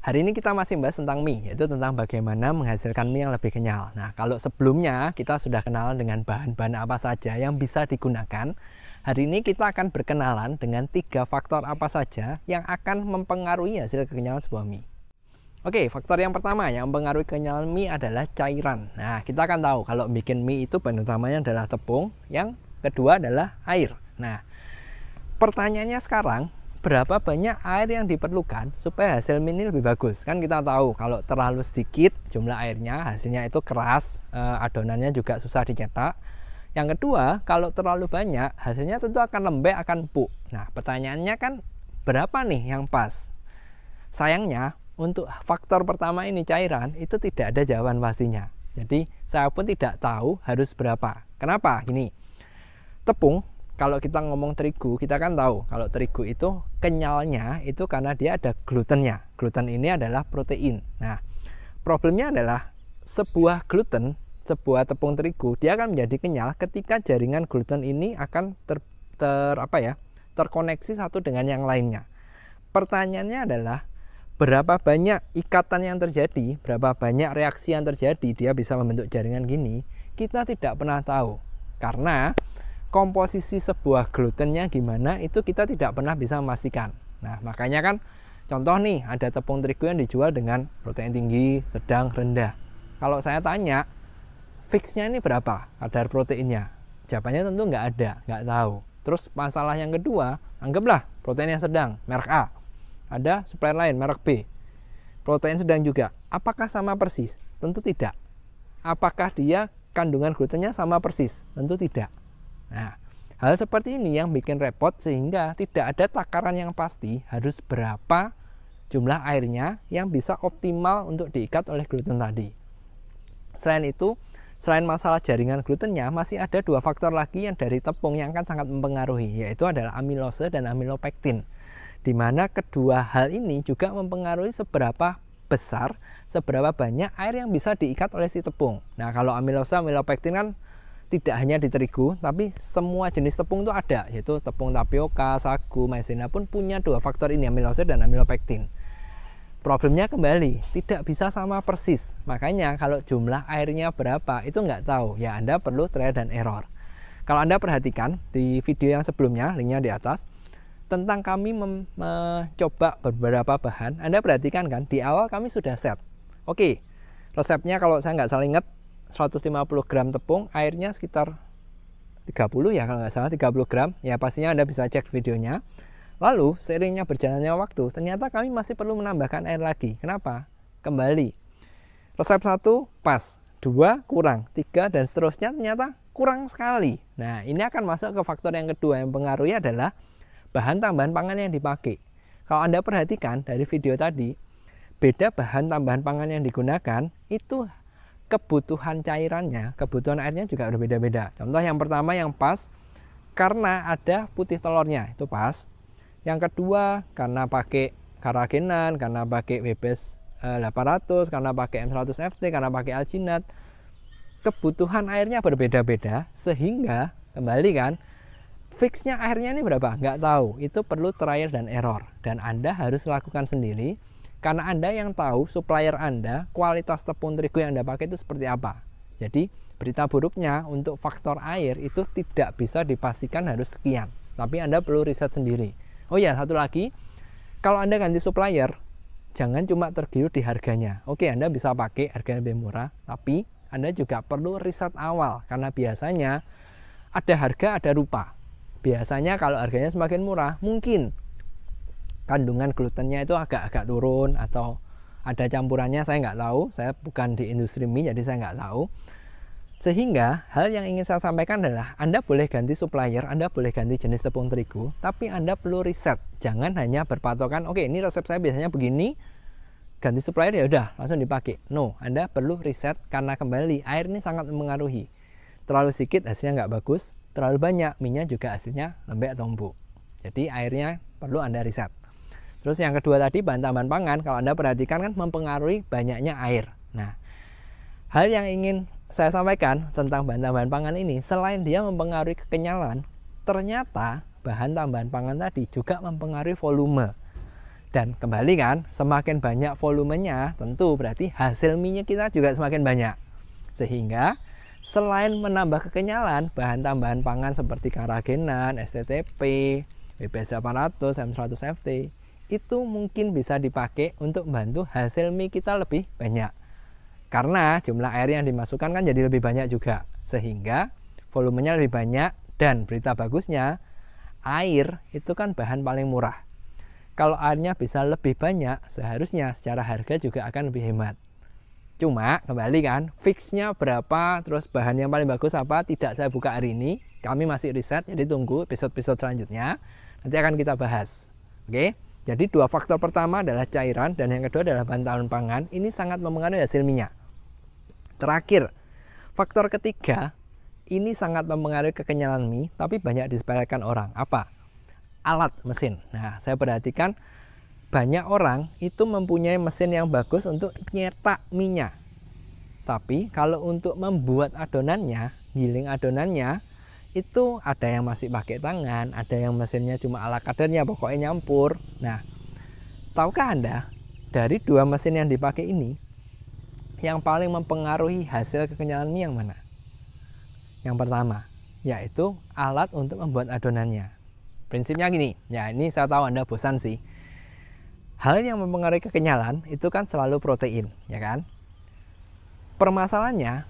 Hari ini kita masih bahas tentang mie, yaitu tentang bagaimana menghasilkan mie yang lebih kenyal. Nah, kalau sebelumnya kita sudah kenal dengan bahan-bahan apa saja yang bisa digunakan, hari ini kita akan berkenalan dengan 3 faktor apa saja yang akan mempengaruhi hasil kekenyalan sebuah mie. Oke, faktor yang pertama yang mempengaruhi kekenyalan mie adalah cairan. Nah, kita akan tahu kalau bikin mie itu bahan utamanya adalah tepung, yang kedua adalah air. Nah, pertanyaannya sekarang, berapa banyak air yang diperlukan supaya hasil mie ini lebih bagus? Kan kita tahu kalau terlalu sedikit jumlah airnya, hasilnya itu keras, adonannya juga susah dicetak. Yang kedua, kalau terlalu banyak, hasilnya tentu akan lembek, akan empuk. Nah, pertanyaannya kan berapa nih yang pas? Sayangnya, untuk faktor pertama ini cairan, itu tidak ada jawaban pastinya. Jadi, saya pun tidak tahu harus berapa. Kenapa? Gini, tepung, kalau kita ngomong terigu, kita kan tahu kalau terigu itu kenyalnya itu karena dia ada glutennya. Gluten ini adalah protein. Nah, problemnya adalah sebuah gluten, sebuah tepung terigu, dia akan menjadi kenyal ketika jaringan gluten ini akan terkoneksi satu dengan yang lainnya. Pertanyaannya adalah berapa banyak ikatan yang terjadi, berapa banyak reaksi yang terjadi, dia bisa membentuk jaringan gini, kita tidak pernah tahu. Karena komposisi sebuah glutennya gimana itu kita tidak pernah bisa memastikan. Nah, makanya kan contoh nih, ada tepung terigu yang dijual dengan protein tinggi, sedang, rendah. Kalau saya tanya, fixnya ini berapa kadar proteinnya? Jawabannya tentu nggak ada, nggak tahu. Terus masalah yang kedua, anggaplah protein yang sedang, merek A. Ada supplier lain, merek B. Protein sedang juga. Apakah sama persis? Tentu tidak. Apakah dia kandungan glutennya sama persis? Tentu tidak. Nah, hal seperti ini yang bikin repot sehingga tidak ada takaran yang pasti harus berapa jumlah airnya yang bisa optimal untuk diikat oleh gluten tadi. Selain itu, selain masalah jaringan glutennya, masih ada 2 faktor lagi yang dari tepung yang akan sangat mempengaruhi, yaitu adalah amilose dan amilopektin. Di mana kedua hal ini juga mempengaruhi seberapa besar, seberapa banyak air yang bisa diikat oleh si tepung. Nah, kalau amilose, amilopektin kan tidak hanya di terigu, tapi semua jenis tepung itu ada, yaitu tepung tapioka, sagu, maizena pun punya 2 faktor ini, amilose dan amilopektin. Problemnya kembali, tidak bisa sama persis. Makanya kalau jumlah airnya berapa, itu nggak tahu. Ya, Anda perlu trial dan error. Kalau Anda perhatikan di video yang sebelumnya, linknya di atas, tentang kami mencoba beberapa bahan, Anda perhatikan kan, di awal kami sudah set. Oke, resepnya kalau saya nggak salah ingat, 150 gram tepung, airnya sekitar 30 ya kalau nggak salah, 30 gram. Ya pastinya Anda bisa cek videonya. Lalu seiringnya berjalannya waktu, ternyata kami masih perlu menambahkan air lagi. Kenapa? Kembali, resep 1 pas, 2 kurang, 3 dan seterusnya ternyata kurang sekali. Nah, ini akan masuk ke faktor yang kedua yang mempengaruhi adalah bahan tambahan pangan yang dipakai. Kalau Anda perhatikan dari video tadi, beda bahan tambahan pangan yang digunakan itu kebutuhan cairannya, kebutuhan airnya juga berbeda-beda. Contoh yang pertama yang pas karena ada putih telurnya, itu pas. Yang kedua karena pakai karagenan, karena pakai WBS 800, karena pakai M100FT, karena pakai alginat. Kebutuhan airnya berbeda-beda sehingga kembali kan, fixnya airnya ini berapa? Nggak tahu. Itu perlu trial dan error dan Anda harus lakukan sendiri. Karena Anda yang tahu, supplier Anda, kualitas tepung terigu yang Anda pakai itu seperti apa. Jadi, berita buruknya untuk faktor air itu tidak bisa dipastikan harus sekian. Tapi Anda perlu riset sendiri. Oh ya, satu lagi, kalau Anda ganti supplier, jangan cuma tergiur di harganya. Oke, Anda bisa pakai harga yang lebih murah, tapi Anda juga perlu riset awal. Karena biasanya ada harga, ada rupa. Biasanya kalau harganya semakin murah, mungkin kandungan glutennya itu agak-agak turun atau ada campurannya, saya nggak tahu, saya bukan di industri mie jadi saya nggak tahu. Sehingga hal yang ingin saya sampaikan adalah Anda boleh ganti supplier, Anda boleh ganti jenis tepung terigu, tapi Anda perlu riset. Jangan hanya berpatokan, oke ini resep saya biasanya begini, ganti supplier ya udah langsung dipakai. No, Anda perlu riset karena kembali air ini sangat mempengaruhi. Terlalu sedikit hasilnya nggak bagus, terlalu banyak minyak juga hasilnya lembek atau empuk. Jadi airnya perlu Anda riset. Terus yang kedua tadi, bahan tambahan pangan, kalau Anda perhatikan kan mempengaruhi banyaknya air. Nah, hal yang ingin saya sampaikan tentang bahan tambahan pangan ini, selain dia mempengaruhi kekenyalan, ternyata bahan tambahan pangan tadi juga mempengaruhi volume. Dan kembali kan, semakin banyak volumenya, tentu berarti hasil mie-nya kita juga semakin banyak. Sehingga selain menambah kekenyalan, bahan tambahan pangan seperti karagenan, STTP, BPS 800, M100 FT itu mungkin bisa dipakai untuk membantu hasil mie kita lebih banyak. Karena jumlah air yang dimasukkan kan jadi lebih banyak juga, sehingga volumenya lebih banyak. Dan berita bagusnya, air itu kan bahan paling murah. Kalau airnya bisa lebih banyak, seharusnya secara harga juga akan lebih hemat. Cuma kembali kan, fixnya berapa, terus bahan yang paling bagus apa, tidak saya buka hari ini. Kami masih riset, jadi tunggu episode-episode selanjutnya. Nanti akan kita bahas. Oke, jadi dua faktor pertama adalah cairan, dan yang kedua adalah bahan tambahan pangan. Ini sangat mempengaruhi hasil minyak. Terakhir, faktor ketiga, ini sangat mempengaruhi kekenyalan mie, tapi banyak disepelekan orang. Apa? Alat mesin. Nah, saya perhatikan banyak orang itu mempunyai mesin yang bagus untuk nyetak minyak. Tapi kalau untuk membuat adonannya, giling adonannya, itu ada yang masih pakai tangan, ada yang mesinnya cuma ala kadarnya, pokoknya nyampur. Nah, tahukah Anda, dari dua mesin yang dipakai ini, yang paling mempengaruhi hasil kekenyalan mie yang mana? Yang pertama, yaitu alat untuk membuat adonannya. Prinsipnya gini, ya ini saya tahu Anda bosan sih. Hal yang mempengaruhi kekenyalan itu kan selalu protein, ya kan? Permasalahannya,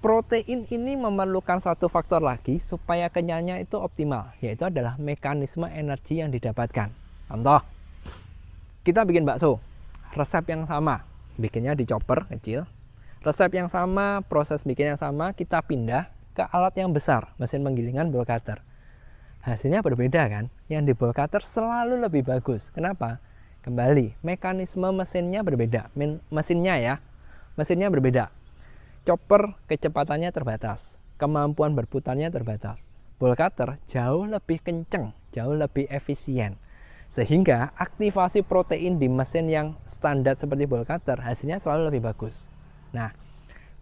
protein ini memerlukan satu faktor lagi supaya kenyalnya itu optimal, yaitu adalah mekanisme energi yang didapatkan. Contoh, kita bikin bakso, resep yang sama, bikinnya di chopper kecil. Resep yang sama, proses bikin yang sama, kita pindah ke alat yang besar, mesin penggilingan bowl cutter. Hasilnya berbeda kan? Yang di bowl cutter selalu lebih bagus. Kenapa? Kembali, mekanisme mesinnya berbeda. Mesinnya berbeda. Chopper kecepatannya terbatas, kemampuan berputarnya terbatas. Bowl cutter jauh lebih kenceng, jauh lebih efisien. Sehingga aktivasi protein di mesin yang standar seperti bowl cutter hasilnya selalu lebih bagus. Nah,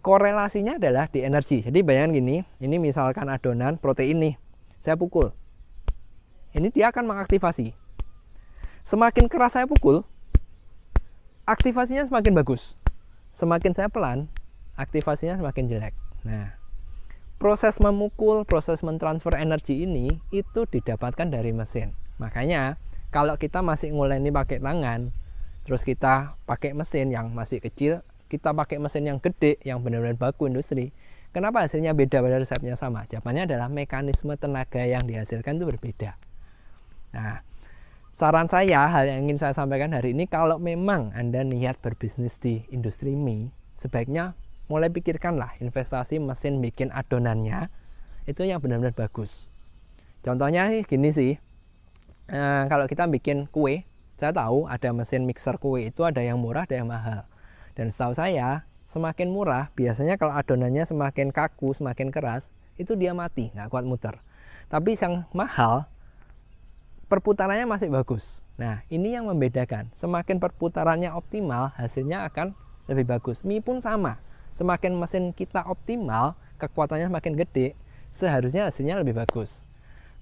korelasinya adalah di energi. Jadi bayangkan gini, ini misalkan adonan protein nih, saya pukul. Ini dia akan mengaktifasi. Semakin keras saya pukul, aktivasinya semakin bagus. Semakin saya pelan, aktivasinya semakin jelek. Nah, proses memukul, proses mentransfer energi ini itu didapatkan dari mesin. Makanya kalau kita masih nguleni pakai tangan, terus kita pakai mesin yang masih kecil, kita pakai mesin yang gede, yang benar-benar baku industri, kenapa hasilnya beda padahal resepnya sama? Jawabannya adalah mekanisme tenaga yang dihasilkan itu berbeda. Nah, saran saya, hal yang ingin saya sampaikan hari ini, kalau memang Anda niat berbisnis di industri mie, sebaiknya mulai pikirkanlah investasi mesin bikin adonannya, itu yang benar-benar bagus. Contohnya gini sih, kalau kita bikin kue, saya tahu ada mesin mixer kue, itu ada yang murah, ada yang mahal. Dan setahu saya, semakin murah, biasanya kalau adonannya semakin kaku, semakin keras, itu dia mati, nggak kuat muter. Tapi yang mahal, perputarannya masih bagus. Nah, ini yang membedakan. Semakin perputarannya optimal, hasilnya akan lebih bagus. Mie pun sama. Semakin mesin kita optimal, kekuatannya semakin gede, seharusnya hasilnya lebih bagus.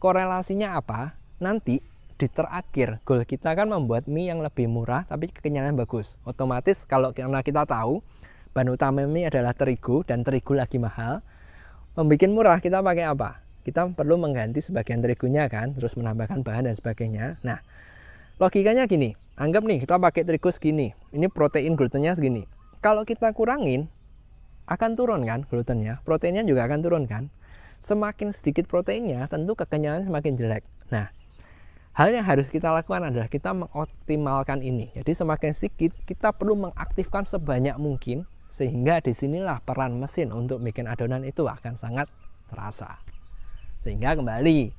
Korelasinya apa? Nanti di terakhir, goal kita kan membuat mie yang lebih murah, tapi kekenyalan bagus. Otomatis kalau karena kita tahu, bahan utama mie adalah terigu, dan terigu lagi mahal, membuat murah kita pakai apa? Kita perlu mengganti sebagian terigunya kan, terus menambahkan bahan dan sebagainya. Nah, logikanya gini, anggap nih kita pakai terigu segini, ini protein glutennya segini. Kalau kita kurangin, akan turun kan glutennya, proteinnya juga akan turun kan. Semakin sedikit proteinnya, tentu kekenyalan semakin jelek. Nah, hal yang harus kita lakukan adalah kita mengoptimalkan ini. Jadi semakin sedikit, kita perlu mengaktifkan sebanyak mungkin, sehingga disinilah peran mesin untuk bikin adonan itu akan sangat terasa. Sehingga kembali,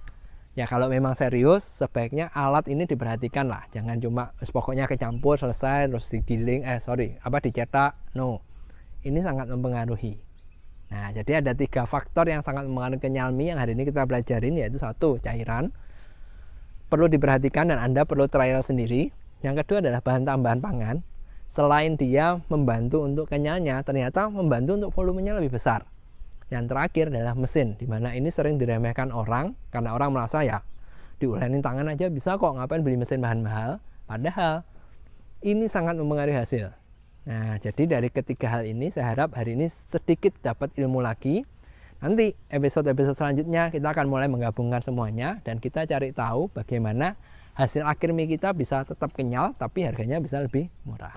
ya kalau memang serius, sebaiknya alat ini diperhatikan lah. Jangan cuma pokoknya kecampur selesai terus digiling, dicetak. No, ini sangat mempengaruhi. Nah, jadi ada 3 faktor yang sangat mempengaruhi kenyal mie yang hari ini kita pelajarin, yaitu 1, cairan. Perlu diperhatikan dan Anda perlu trial sendiri. Yang kedua adalah bahan tambahan pangan. Selain dia membantu untuk kenyalnya, ternyata membantu untuk volumenya lebih besar. Yang terakhir adalah mesin, dimana ini sering diremehkan orang, karena orang merasa ya diulenin tangan aja bisa kok, ngapain beli mesin bahan mahal. Padahal ini sangat mempengaruhi hasil. Nah, jadi dari ketiga hal ini saya harap hari ini sedikit dapat ilmu lagi. Nanti episode-episode selanjutnya kita akan mulai menggabungkan semuanya dan kita cari tahu bagaimana hasil akhir mie kita bisa tetap kenyal tapi harganya bisa lebih murah.